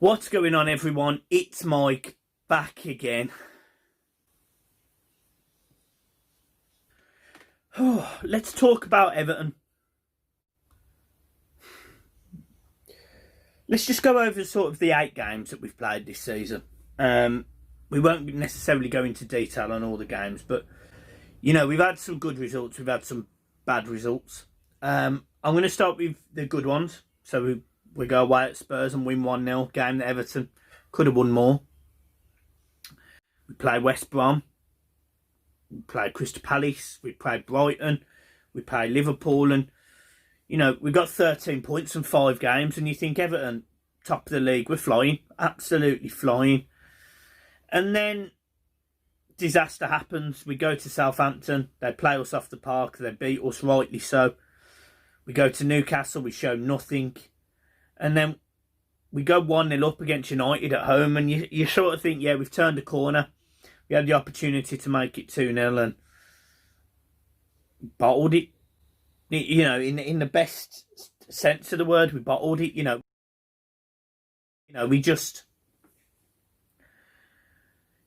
What's going on, everyone? It's Mike back again. Let's talk about Everton. Let's just go over sort of the 8 games that we've played this season. We won't necessarily go into detail on all the games, but you know, we've had some good results, we've had some bad results. I'm going to start with the good ones. So we go away at Spurs and win 1-0. Game that Everton could have won more. We played West Brom. We played Crystal Palace. We played Brighton. We played Liverpool. And, you know, we got 13 points in 5 games. And you think Everton, top of the league, we're flying. Absolutely flying. And then disaster happens. We go to Southampton. They play us off the park. They beat us, rightly so. We go to Newcastle. We show nothing. And then we go 1-0 up against United at home. And you sort of think, yeah, we've turned a corner. We had the opportunity to make it 2-0 and bottled it. You know, in the best sense of the word, we bottled it. You know, we just...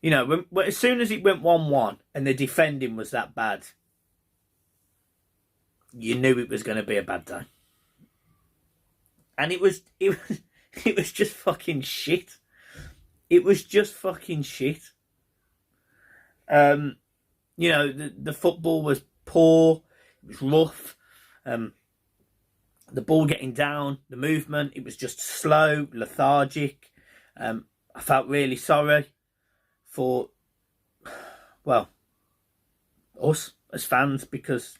You know, as soon as it went 1-1 and the defending was that bad, you knew it was going to be a bad day. And it was just fucking shit. It was just fucking shit. You know, the football was poor. It was rough. The ball getting down, the movement, it was just slow, lethargic. I felt really sorry for, well, us as fans, because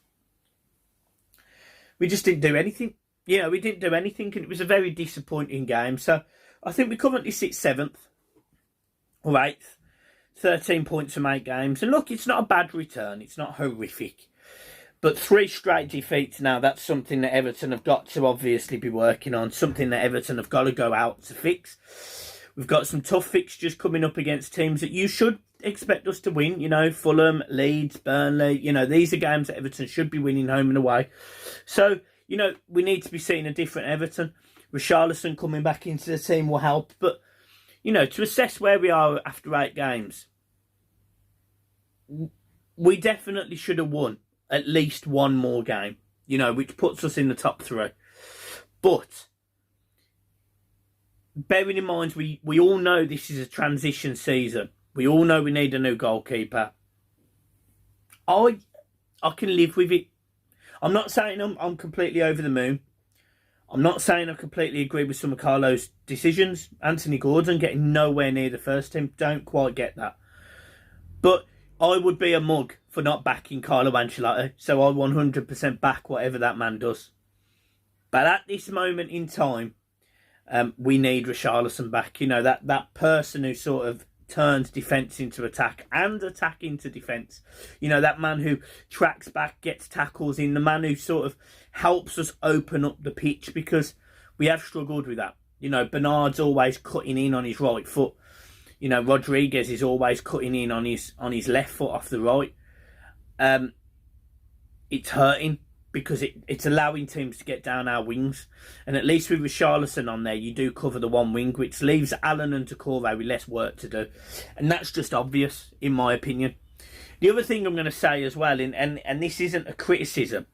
we just didn't do anything. You know, we didn't do anything, and it was a very disappointing game. So I think we currently sit 7th or 8th, 13 points from 8 games. And look, it's not a bad return. It's not horrific. But 3 straight defeats now, that's something that Everton have got to obviously be working on. Something that Everton have got to go out to fix. We've got some tough fixtures coming up against teams that you should expect us to win. You know, Fulham, Leeds, Burnley. You know, these are games that Everton should be winning home and away. So, you know, we need to be seeing a different Everton. Richarlison coming back into the team will help. But, you know, to assess where we are after 8 games, we definitely should have won at least one more game, you know, which puts us in the top 3. But, bearing in mind, we all know this is a transition season. We all know we need a new goalkeeper. I can live with it. I'm not saying I'm completely over the moon. I'm not saying I completely agree with some of Carlo's decisions. Anthony Gordon getting nowhere near the first team. Don't quite get that. But I would be a mug for not backing Carlo Ancelotti. So I 100% back whatever that man does. But at this moment in time, we need Richarlison back. You know, that person who sort of turns defence into attack and attack into defence. You know, that man who tracks back, gets tackles in, the man who sort of helps us open up the pitch, because we have struggled with that. You know, Bernard's always cutting in on his right foot. You know, Rodriguez is always cutting in on his left foot off the right. It's hurting, because it's allowing teams to get down our wings. And at least with Richarlison on there, you do cover the one wing, which leaves Allen and Doucouré with less work to do. And that's just obvious, in my opinion. The other thing I'm going to say as well, and this isn't a criticism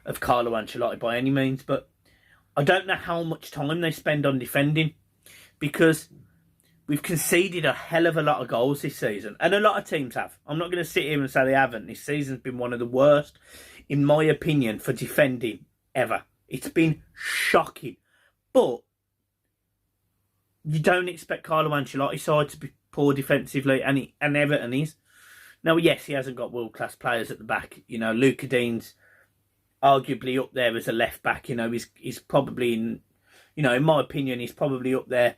of Carlo Ancelotti by any means, but I don't know how much time they spend on defending, because we've conceded a hell of a lot of goals this season. And a lot of teams have. I'm not going to sit here and say they haven't. This season's been one of the worst, in my opinion, for defending ever. It's been shocking. But you don't expect Carlo Ancelotti's side to be poor defensively, and Everton is. Now, yes, he hasn't got world-class players at the back. You know, Luca Dean's arguably up there as a left-back. You know, he's probably, in my opinion, he's probably up there,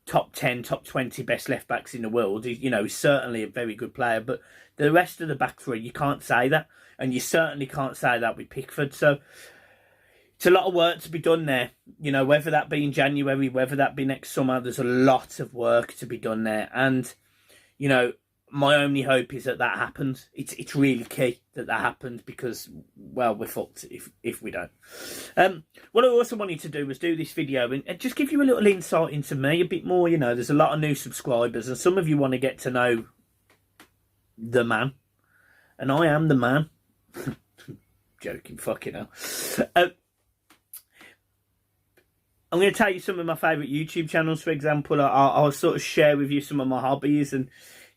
top 10, top 20 best left-backs in the world. He's certainly a very good player. But the rest of the back 3, you can't say that. And you certainly can't say that with Pickford. So it's a lot of work to be done there. You know, whether that be in January, whether that be next summer, there's a lot of work to be done there. And, you know, my only hope is that happens. It's really key that happens, because, well, we're fucked if we don't. What I also wanted to do was do this video and just give you a little insight into me a bit more. You know, there's a lot of new subscribers, and some of you want to get to know the man, and I am the man. Joking, fucking hell. I'm going to tell you some of my favourite YouTube channels, for example. I'll sort of share with you some of my hobbies, and,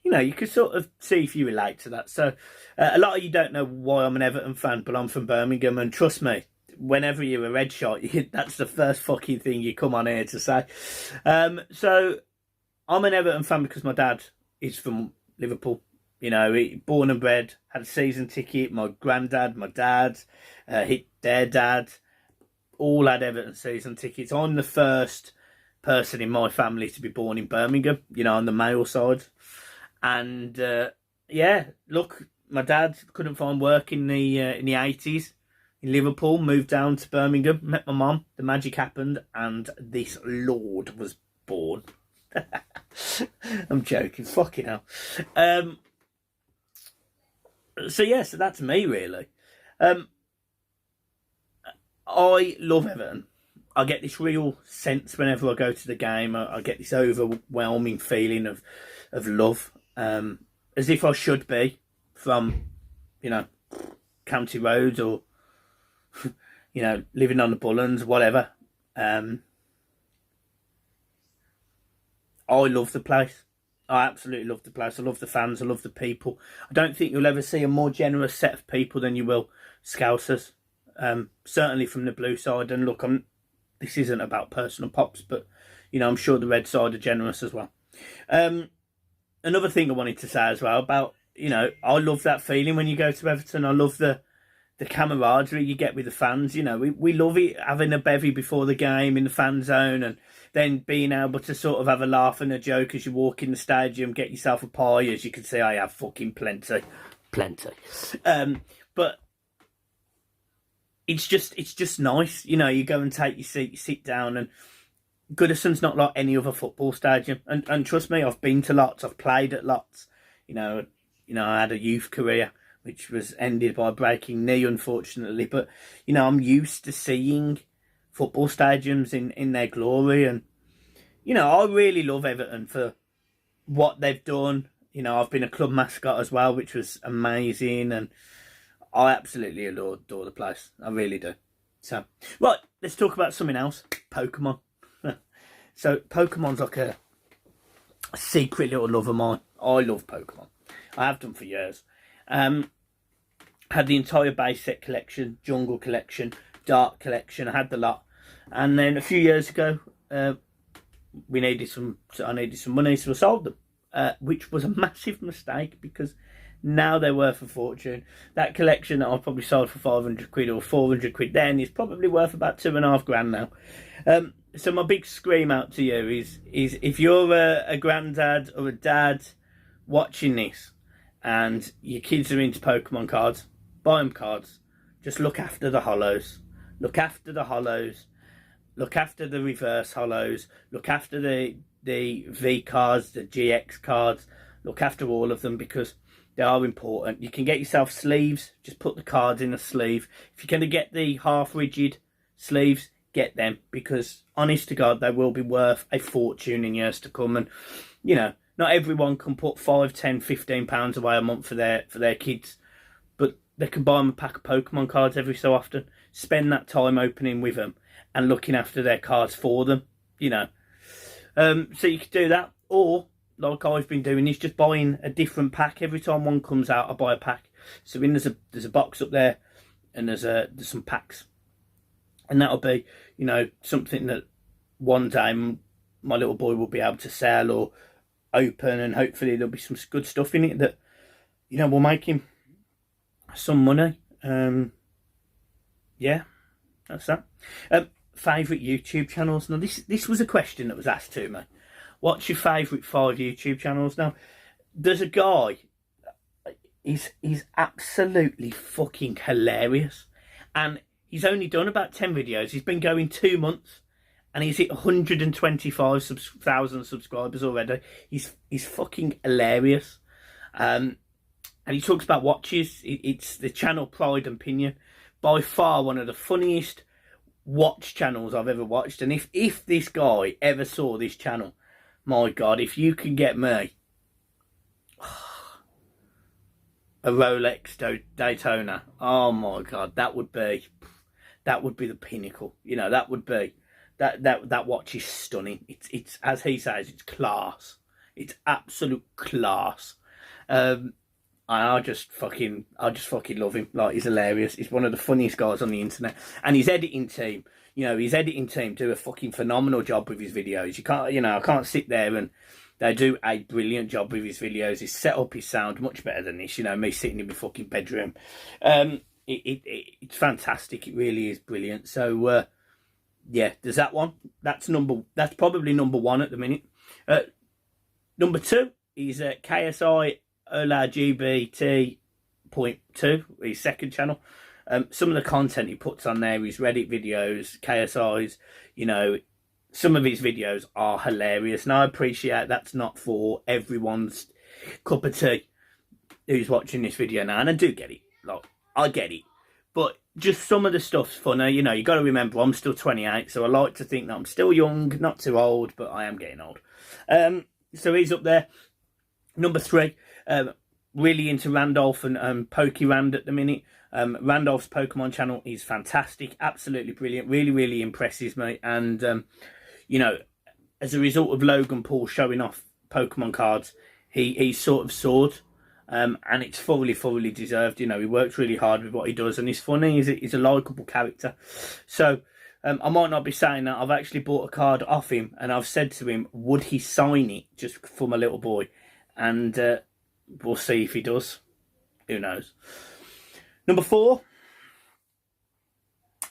you know, you can sort of see if you relate to that. So, a lot of you don't know why I'm an Everton fan, but I'm from Birmingham, and trust me, whenever you're a red shot, that's the first fucking thing you come on here to say. So, I'm an Everton fan because my dad is from Liverpool. You know, born and bred, had a season ticket. My granddad, my dad, their dad, all had Everton season tickets. I'm the first person in my family to be born in Birmingham, you know, on the male side. And yeah, look, my dad couldn't find work in the 80s in Liverpool, moved down to Birmingham, met my mum, the magic happened, and this lord was born. I'm joking, fucking hell. So yeah, so that's me really. I love Everton. I get this real sense whenever I go to the game. I get this overwhelming feeling of love, as if I should be from, you know, County Roads, or, you know, living on the Bullens, whatever. I love the place. I absolutely love the place. I love the fans. I love the people. I don't think you'll ever see a more generous set of people than you will Scousers. Certainly from the blue side. And look, this isn't about personal pops, but, you know, I'm sure the red side are generous as well. Another thing I wanted to say as well about, you know, I love that feeling when you go to Everton. I love the camaraderie you get with the fans. You know, we love it, having a bevy before the game in the fan zone, and then being able to sort of have a laugh and a joke as you walk in the stadium, get yourself a pie. As you can see, I have fucking plenty. But it's just nice, you know. You go and take your seat, you sit down, and Goodison's not like any other football stadium. And trust me, I've been to lots, I've played at lots. You know, I had a youth career which was ended by breaking knee, unfortunately. But, you know, I'm used to seeing football stadiums in their glory, and, you know, I really love Everton for what they've done. You know, I've been a club mascot as well, which was amazing, and I absolutely adore the place. I really do. So, right, let's talk about something else. Pokemon. So, Pokemon's like a secret little love of mine. I love Pokemon. I have done for years. Had the entire base set collection, jungle collection, dark collection. I had the lot. And then a few years ago, I needed some money, so I sold them. Which was a massive mistake, because now they're worth a fortune. That collection that I probably sold for 500 quid or 400 quid then is probably worth about £2,500 now. So my big scream out to you is if you're a granddad or a dad watching this and your kids are into Pokemon cards, buy them cards. Just look after the hollows. Look after the hollows. Look after the reverse hollows. Look after the V cards, the GX cards. Look after all of them, because they are important. You can get yourself sleeves. Just put the cards in a sleeve. If you're going to get the half-rigid sleeves, get them, because honest to God, they will be worth a fortune in years to come. And, you know, not everyone can put £5, £10, £15 away a month for their kids, but they can buy them a pack of Pokemon cards every so often. Spend that time opening with them and looking after their cards for them, you know. So you could do that, or like I've been doing, is just buying a different pack every time one comes out. I buy a pack. So there's a box up there, and there's some packs, and that'll be, you know, something that one day my little boy will be able to sell or open, and hopefully there'll be some good stuff in it that, you know, will make him some money. Yeah, that's that. Favourite YouTube channels. Now this was a question that was asked to me. What's your favourite 5 YouTube channels? Now, there's a guy, he's absolutely fucking hilarious, and he's only done about 10 videos. He's been going 2 months, and he's hit 125,000 subscribers already. He's fucking hilarious. And he talks about watches. It's the channel Pride and Pinion. By far one of the funniest watch channels I've ever watched. And if this guy ever saw this channel, my God, if you can get me a Rolex Daytona, oh my God, that would be the pinnacle. You know, that would be that watch is stunning. It's as he says, it's class. It's absolute class. I just fucking love him. Like, he's hilarious. He's one of the funniest guys on the internet. And his editing team, do a fucking phenomenal job with his videos. I can't sit there, and they do a brilliant job with his videos. His setup, his sound, much better than this. Me sitting in my fucking bedroom. It's fantastic. It really is brilliant. So, yeah, there's that one. That's probably number one at the minute. Number two is KSI Ola GBT.2, his second channel. Some of the content he puts on there, his Reddit videos, KSI's, some of his videos are hilarious. And I appreciate that's not for everyone's cup of tea who's watching this video now. And I do get it. Like, I get it. But just some of the stuff's funny. You got to remember, I'm still 28, so I like to think that I'm still young, not too old, but I am getting old. So he's up there. Number three, really into Randolph and Pokérand at the minute. Randolph's Pokemon channel is fantastic, absolutely brilliant, really, really impresses me. And, as a result of Logan Paul showing off Pokemon cards, he sort of soared. And it's fully deserved. He works really hard with what he does, and he's funny. He's a likeable character. So I might not be saying that. I've actually bought a card off him, and I've said to him, would he sign it just for my little boy? And we'll see if he does. Who knows? Number four,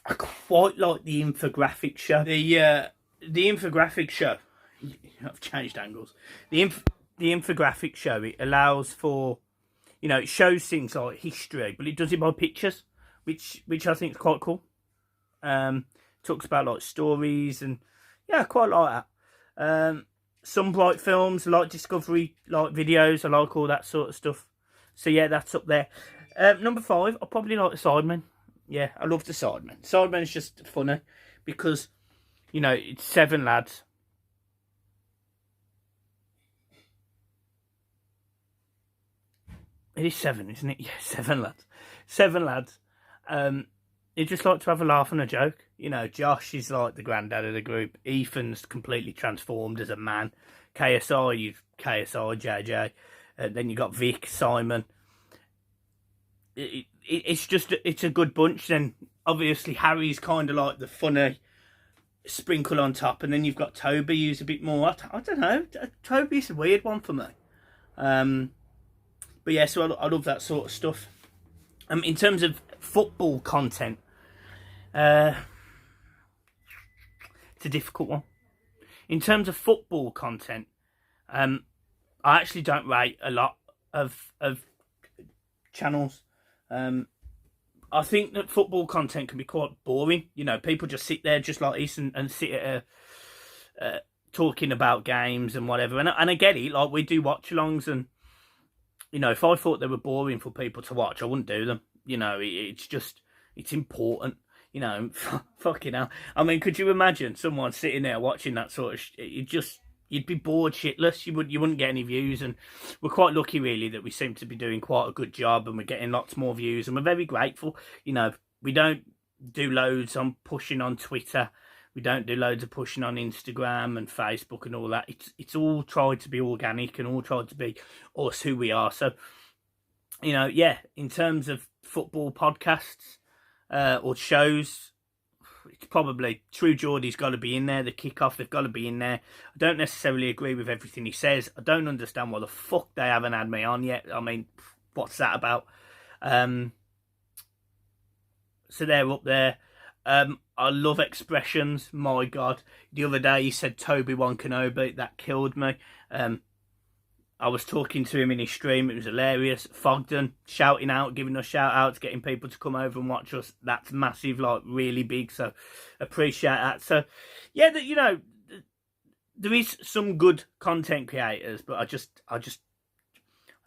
I quite like the infographic show. The infographic show. I've changed angles. The infographic show, it allows for, it shows things like history, but it does it by pictures, which I think is quite cool. Talks about like stories, and yeah, I quite like that. Some bright films, I like Discovery like videos, I like all that sort of stuff. So yeah, that's up there. Number five, I probably like the Sidemen. Yeah, I love the Sidemen. Sidemen's just funny because, it's 7 lads. It is 7, isn't it? Yeah, 7 lads. 7 lads. They just like to have a laugh and a joke. Josh is like the granddad of the group. Ethan's completely transformed as a man. KSI, JJ. Then you got Vic, Simon. It's a good bunch. Then obviously Harry's kind of like the funny sprinkle on top, and then you've got Toby, who's a bit more. I don't know. Toby's a weird one for me. But yeah, so I love that sort of stuff. In terms of football content, it's a difficult one. In terms of football content, I actually don't rate a lot of channels. I think that football content can be quite boring. People just sit there just like this and sit at talking about games and whatever. And I get it. Like, we do watch-alongs, and if I thought they were boring for people to watch, I wouldn't do them. It's important. Fucking hell. I mean, could you imagine someone sitting there watching that sort of you'd be bored shitless. You wouldn't get any views, and we're quite lucky really that we seem to be doing quite a good job, and we're getting lots more views, and we're very grateful. We don't do loads on pushing on Twitter. We don't do loads of pushing on Instagram and Facebook and all that. It's all tried to be organic and all tried to be us, who we are. So, yeah, in terms of football podcasts or shows, it's probably True Geordie's got to be in there. The Kickoff, they've got to be in there. I don't necessarily agree with everything he says. I don't understand why the fuck they haven't had me on yet. I mean, what's that about? So they're up there. I love Expressions. My God. The other day he said Toby-Wan Kenobi. That killed me. I was talking to him in his stream. It was hilarious. Fogden shouting out, giving us shout outs, getting people to come over and watch us. That's massive, like really big. So appreciate that. So yeah, there is some good content creators, but I just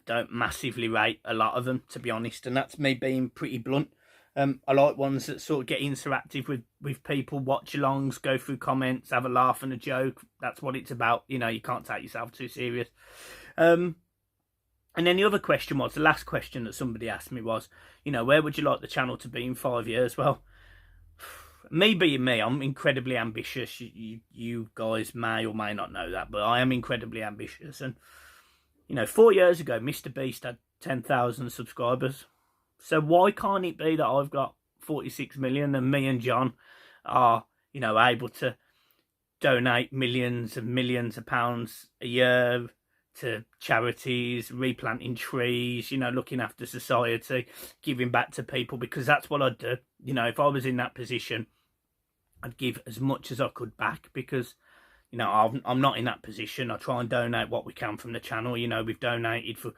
don't massively rate a lot of them, to be honest, and that's me being pretty blunt. I like ones that sort of get interactive with people, watch-alongs, go through comments, have a laugh and a joke. That's what it's about. You know, you can't take yourself too serious. And then the other question was, the last question that somebody asked me was, you know, where would you like the channel to be in 5 years? Well, me being me, I'm incredibly ambitious. You guys may or may not know that, but I am incredibly ambitious. And, you know, 4 years ago, Mr. Beast had 10,000 subscribers. So why can't it be that I've got 46 million and me and John are, you know, able to donate millions and millions of pounds a year to charities, replanting trees, you know, looking after society, giving back to people, because that's what I'd do. You know, if I was in that position, I'd give as much as I could back, because, you know, I'm not in that position. I try and donate what we can from the channel. You know, we've donated for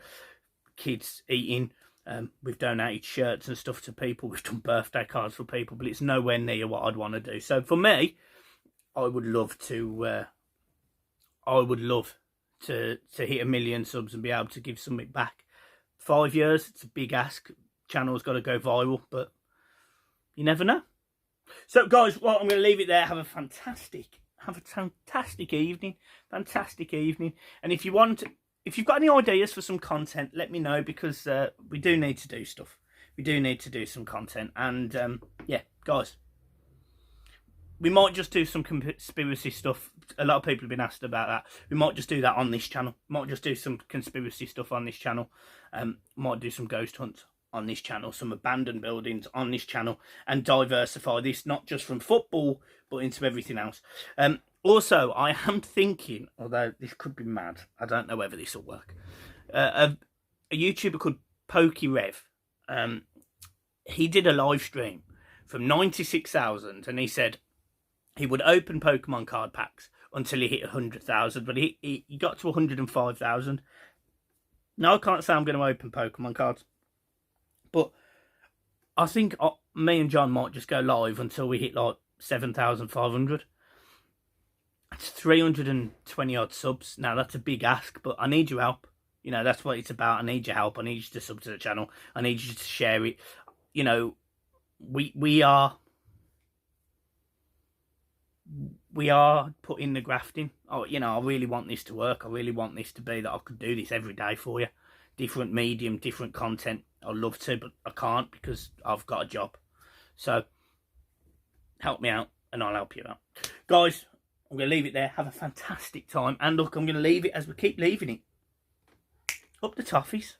kids eating. We've donated shirts and stuff to people. We've done birthday cards for people, but it's nowhere near what I'd want to do. So for me, I would love to hit 1 million subs and be able to give something back. 5 years, it's a big ask. Channel's got to go viral, but you never know. So guys, well, I'm going to leave it there. Have a fantastic evening. Fantastic evening. And if you've got any ideas for some content, let me know, because we do need to do stuff. We do need to do some content. And yeah, guys, we might just do some conspiracy stuff. A lot of people have been asked about that. We might just do that on this channel. Might just do some conspiracy stuff on this channel. Might do some ghost hunts on this channel, some abandoned buildings on this channel, and diversify this, not just from football, but into everything else. Also, I am thinking, although this could be mad, I don't know whether this will work, a YouTuber called PokeRev, he did a live stream from 96,000, and he said he would open Pokemon card packs until he hit 100,000, but he got to 105,000. Now, I can't say I'm going to open Pokemon cards, but I think me and John might just go live until we hit like 7,500. It's 320 odd subs. Now, that's a big ask, but I need your help. You know, that's what it's about. I need your help. I need you to sub to the channel. I need you to share it. You know, we are putting the graft in. Oh, you know, I really want this to work. I really want this to be that I could do this every day for you. Different medium, different content. I'd love to, but I can't because I've got a job. So, help me out and I'll help you out. Guys, I'm going to leave it there. Have a fantastic time. And look, I'm going to leave it as we keep leaving it. Up the Toffees.